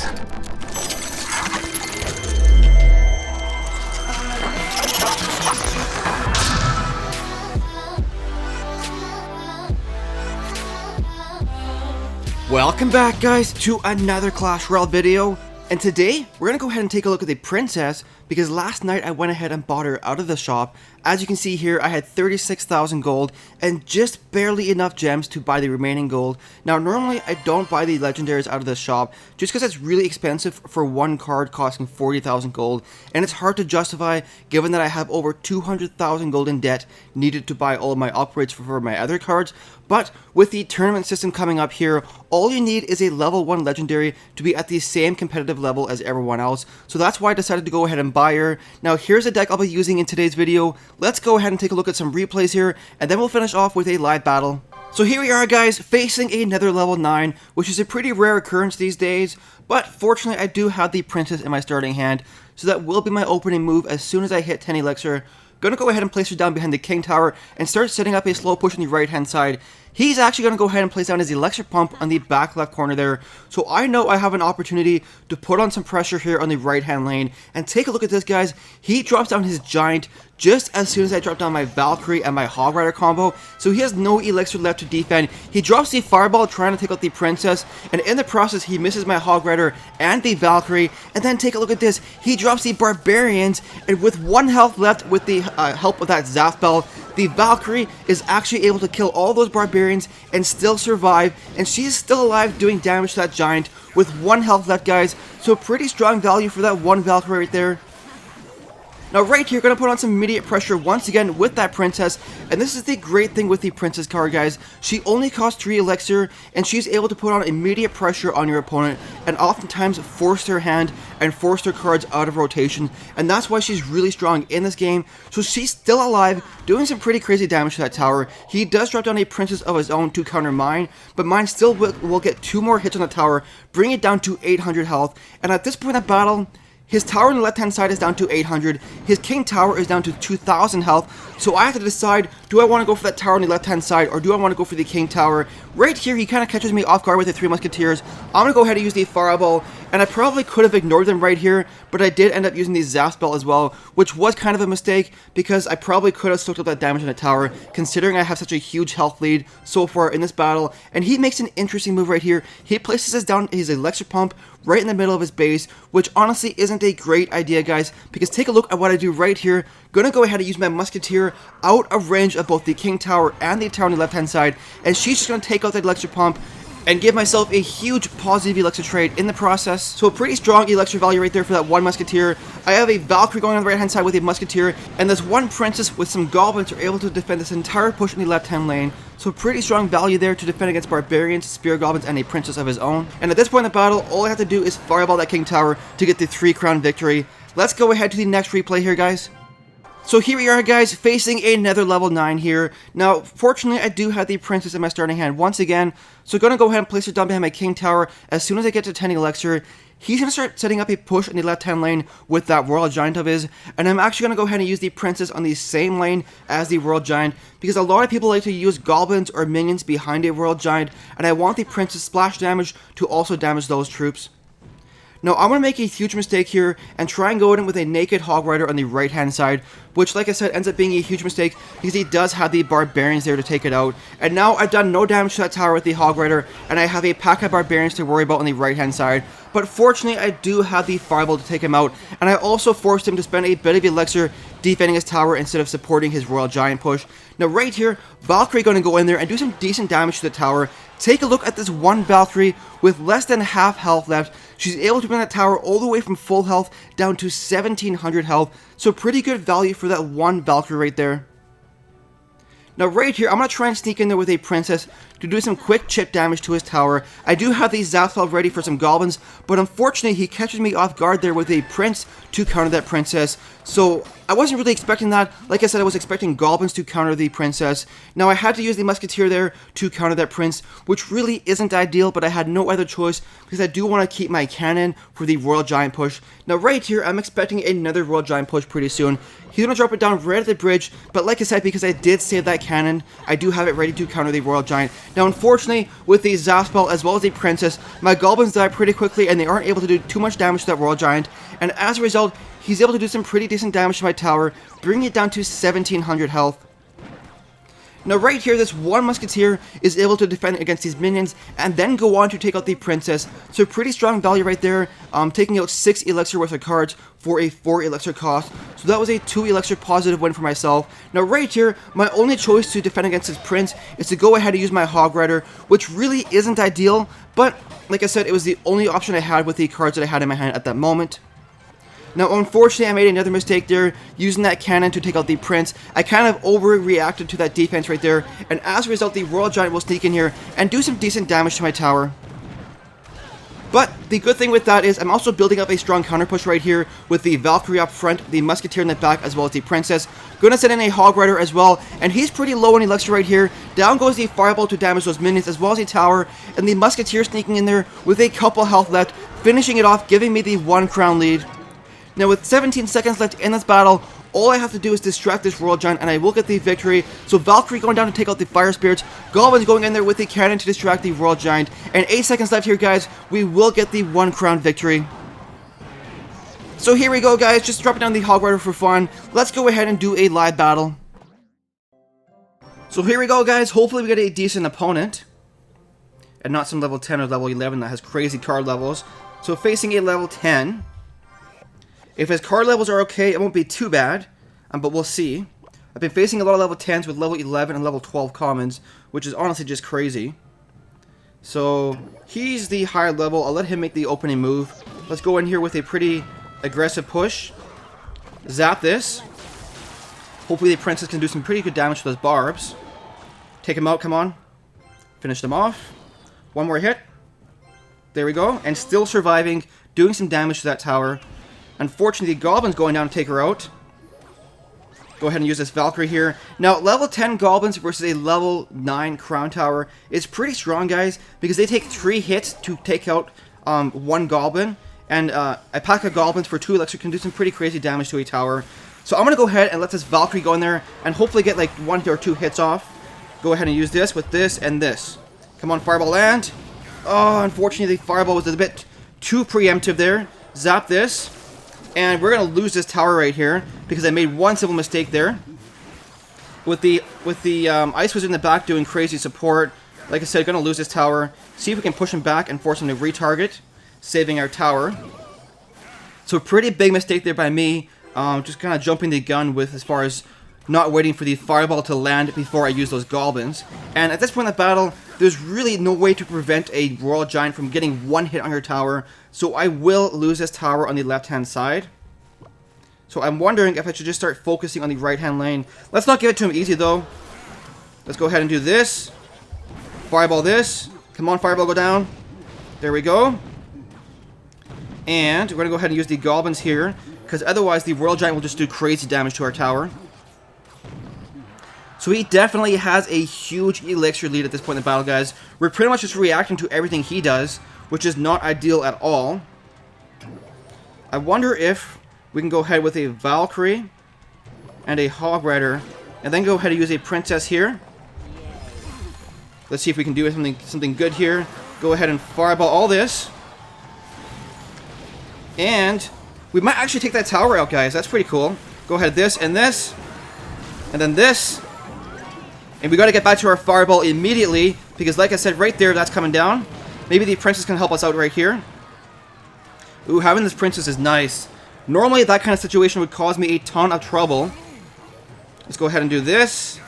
princess. Welcome back, guys, to another Clash Royale video. And today, we're going to go ahead and take a look at the princess, because last night I went ahead and bought her out of the shop. As you can see here, I had 36,000 gold and just barely enough gems to buy the remaining gold. Now, normally I don't buy the legendaries out of the shop just because it's really expensive for one card costing 40,000 gold. And it's hard to justify given that I have over 200,000 gold in debt needed to buy all of my upgrades for my other cards. But with the tournament system coming up here, all you need is a level 1 legendary to be at the same competitive level as everyone else. So that's why I decided to go ahead and buy her. Now here's the deck I'll be using in today's video. Let's go ahead and take a look at some replays here, and then we'll finish off with a live battle. So here we are, guys, facing another level 9, which is a pretty rare occurrence these days. But fortunately I do have the princess in my starting hand, so that will be my opening move as soon as I hit 10 elixir. Gonna go ahead and place her down behind the king tower and start setting up a slow push on the right hand side. He's actually going to go ahead and place down his electric pump on the back left corner there. So I know I have an opportunity to put on some pressure here on the right hand lane. And take a look at this, guys. He drops down his giant just as soon as I drop down my Valkyrie and my Hog Rider combo. So he has no elixir left to defend. He drops the fireball trying to take out the princess. And in the process, he misses my Hog Rider and the Valkyrie. And then take a look at this. He drops the barbarians. And with 1 health left with the help of that Zap Bell, the Valkyrie is actually able to kill all those barbarians and still survive, and she's still alive doing damage to that giant with 1 health left, guys. So pretty strong value for that 1 Valkyrie right there. Now right here, going to put on some immediate pressure once again with that princess, and this is the great thing with the princess card, guys. She only costs 3 elixir, and she's able to put on immediate pressure on your opponent, and oftentimes force their hand and force their cards out of rotation, and that's why she's really strong in this game. So she's still alive, doing some pretty crazy damage to that tower. He does drop down a princess of his own to counter mine, but mine still will get 2 more hits on the tower, bring it down to 800 health, and at this point in the battle, his tower on the left hand side is down to 800, his king tower is down to 2000 health, so I have to decide, do I want to go for that tower on the left hand side, or do I want to go for the king tower? Right here, he kind of catches me off guard with the 3 musketeers. I'm going to go ahead and use the fireball, and I probably could have ignored them right here, but I did end up using the Zap Spell as well, which was kind of a mistake, because I probably could have soaked up that damage on the tower, considering I have such a huge health lead so far in this battle. And he makes an interesting move right here. He places down his elixir pump right in the middle of his base, which honestly isn't a great idea, guys, because take a look at what I do right here. Gonna go ahead and use my musketeer out of range of both the king tower and the tower on the left hand side, and she's just gonna take out that elixir pump and give myself a huge positive elixir trade in the process. So a pretty strong elixir value right there for that 1 musketeer. I have a Valkyrie going on the right hand side with a musketeer, and this 1 princess with some goblins are able to defend this entire push in the left hand lane. So pretty strong value there to defend against barbarians, spear goblins, and a princess of his own. And at this point in the battle, all I have to do is fireball that king tower to get the 3 crown victory. Let's go ahead to the next replay here, guys. So here we are, guys, facing another level 9 here. Now, fortunately, I do have the princess in my starting hand once again, so gonna go ahead and place her down behind my king tower. As soon as I get to 10 elixir, he's gonna start setting up a push in the left-hand lane with that royal giant of his, and I'm actually gonna go ahead and use the princess on the same lane as the royal giant, because a lot of people like to use goblins or minions behind a royal giant, and I want the princess splash damage to also damage those troops. Now, I'm going to make a huge mistake here and try and go in with a naked Hog Rider on the right-hand side, which, like I said, ends up being a huge mistake because he does have the barbarians there to take it out. And now I've done no damage to that tower with the Hog Rider, and I have a pack of barbarians to worry about on the right-hand side. But fortunately, I do have the fireball to take him out, and I also forced him to spend a bit of elixir defending his tower instead of supporting his royal giant push. Now, right here, Valkyrie going to go in there and do some decent damage to the tower. Take a look at this 1 Valkyrie with less than half health left. She's able to bring that tower all the way from full health down to 1700 health. So pretty good value for that 1 Valkyrie right there. Now right here, I'm going to try and sneak in there with a princess to do some quick chip damage to his tower. I do have the Zap Spell ready for some goblins, but unfortunately he catches me off guard there with a prince to counter that princess. So I wasn't really expecting that. Like I said, I was expecting goblins to counter the princess. Now I had to use the musketeer there to counter that prince, which really isn't ideal, but I had no other choice because I do want to keep my cannon for the royal giant push. Now right here, I'm expecting another royal giant push pretty soon. He's going to drop it down right at the bridge, but like I said, because I did save that cannon, I do have it ready to counter the royal giant. Now unfortunately, with the zap spell as well as the princess, my goblins die pretty quickly and they aren't able to do too much damage to that royal giant, and as a result, he's able to do some pretty decent damage to my tower, bringing it down to 1700 health. Now right here, this one musketeer is able to defend against these minions and then go on to take out the princess. So pretty strong value right there, taking out 6 elixir worth of cards for a 4 elixir cost. So that was a 2 elixir positive win for myself. Now right here, my only choice to defend against this prince is to go ahead and use my hog rider, which really isn't ideal, but like I said, it was the only option I had with the cards that I had in my hand at that moment. Now, unfortunately, I made another mistake there, using that cannon to take out the prince. I kind of overreacted to that defense right there, and as a result, the royal giant will sneak in here and do some decent damage to my tower. But the good thing with that is I'm also building up a strong counter push right here with the Valkyrie up front, the musketeer in the back, as well as the princess. Gonna send in a hog rider as well, and he's pretty low on elixir right here. Down goes the fireball to damage those minions as well as the tower, and the musketeer sneaking in there with a couple health left, finishing it off, giving me the 1 crown lead. Now with 17 seconds left in this battle, all I have to do is distract this royal giant and I will get the victory. So Valkyrie going down to take out the fire spirits, goblins going in there with the cannon to distract the royal giant, and 8 seconds left here, guys. We will get the 1 crown victory. So here we go, guys, just dropping down the hog rider for fun. Let's go ahead and do a live battle. So here we go, guys. Hopefully we get a decent opponent and not some level 10 or level 11 that has crazy card levels. So facing a level 10. If his card levels are okay, it won't be too bad, but we'll see. I've been facing a lot of level 10s with level 11 and level 12 commons, which is honestly just crazy. So, he's the higher level. I'll let him make the opening move. Let's go in here with a pretty aggressive push. Zap this. Hopefully the princess can do some pretty good damage to those barbs. Take him out, come on. Finish them off. One more hit. There we go. And still surviving, doing some damage to that tower. Unfortunately, the goblin's going down to take her out. Go ahead and use this Valkyrie here. Now, level 10 goblins versus a level 9 crown tower is pretty strong, guys, because they take 3 hits to take out 1 goblin. And a pack of goblins for 2 elixir can do some pretty crazy damage to a tower. So I'm going to go ahead and let this Valkyrie go in there and hopefully get like 1 or 2 hits off. Go ahead and use this with this and this. Come on, fireball land. Oh, unfortunately, the fireball was a bit too preemptive there. Zap this. And we're going to lose this tower right here because I made one simple mistake there. With the Ice Wizard in the back doing crazy support, like I said, going to lose this tower. See if we can push him back and force him to retarget, saving our tower. So pretty big mistake there by me. Just kind of jumping the gun with as far as not waiting for the fireball to land before I use those goblins. And at this point in the battle, there's really no way to prevent a royal giant from getting 1 hit on your tower. So I will lose this tower on the left-hand side. So I'm wondering if I should just start focusing on the right-hand lane. Let's not give it to him easy, though. Let's go ahead and do this. Fireball this. Come on, fireball, go down. There we go. And we're going to go ahead and use the goblins here, because otherwise the royal giant will just do crazy damage to our tower. So he definitely has a huge elixir lead at this point in the battle, guys. We're pretty much just reacting to everything he does, which is not ideal at all. I wonder if we can go ahead with a Valkyrie and a Hog Rider, and then go ahead and use a Princess here. Let's see if we can do something good here. Go ahead and fireball all this. And we might actually take that tower out, guys. That's pretty cool. Go ahead, this, and then this. And we got to get back to our fireball immediately, because like I said, right there, that's coming down. Maybe the princess can help us out right here. Ooh, having this princess is nice. Normally, that kind of situation would cause me a ton of trouble. Let's go ahead and do this.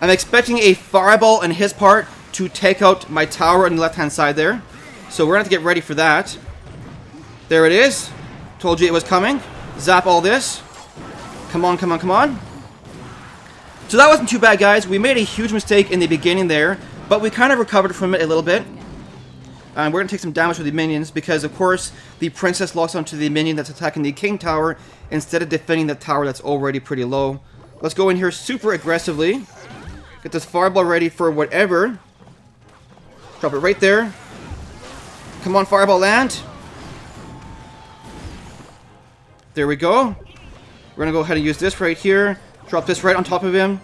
I'm expecting a fireball on his part to take out my tower on the left-hand side there. So we're going to have to get ready for that. There it is. Told you it was coming. Zap all this. Come on, come on, come on. So that wasn't too bad, guys. We made a huge mistake in the beginning there, but we kind of recovered from it a little bit. And we're going to take some damage with the minions because, of course, the princess locks onto the minion that's attacking the king tower instead of defending the tower that's already pretty low. Let's go in here super aggressively. Get this fireball ready for whatever. Drop it right there. Come on, fireball, land. There we go. We're going to go ahead and use this right here. Drop this right on top of him.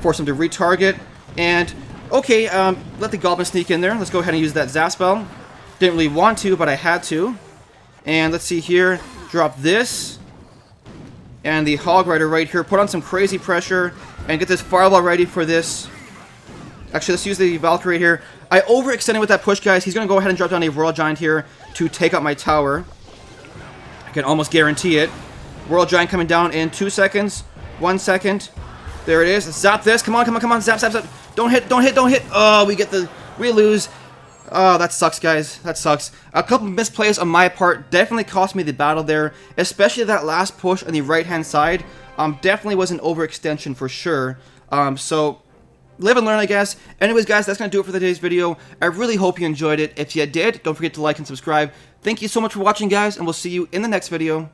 Force him to retarget. And, okay, let the goblin sneak in there. Let's go ahead and use that zap spell. Didn't really want to, but I had to. And let's see here. Drop this. And the hog rider right here. Put on some crazy pressure. And get this fireball ready for this. Actually, let's use the Valkyrie here. I overextended with that push, guys. He's going to go ahead and drop down a Royal Giant here to take out my tower. I can almost guarantee it. Royal Giant coming down in 2 seconds. 1 second. There it is. Zap this. Come on, come on, come on. Zap, zap, zap. Don't hit, don't hit, don't hit. Oh, we lose. Oh, that sucks, guys. That sucks. A couple misplays on my part definitely cost me the battle there, especially that last push on the right-hand side. Definitely was an overextension for sure. So live and learn, I guess. Anyways, guys, that's going to do it for today's video. I really hope you enjoyed it. If you did, don't forget to like and subscribe. Thank you so much for watching, guys, and we'll see you in the next video.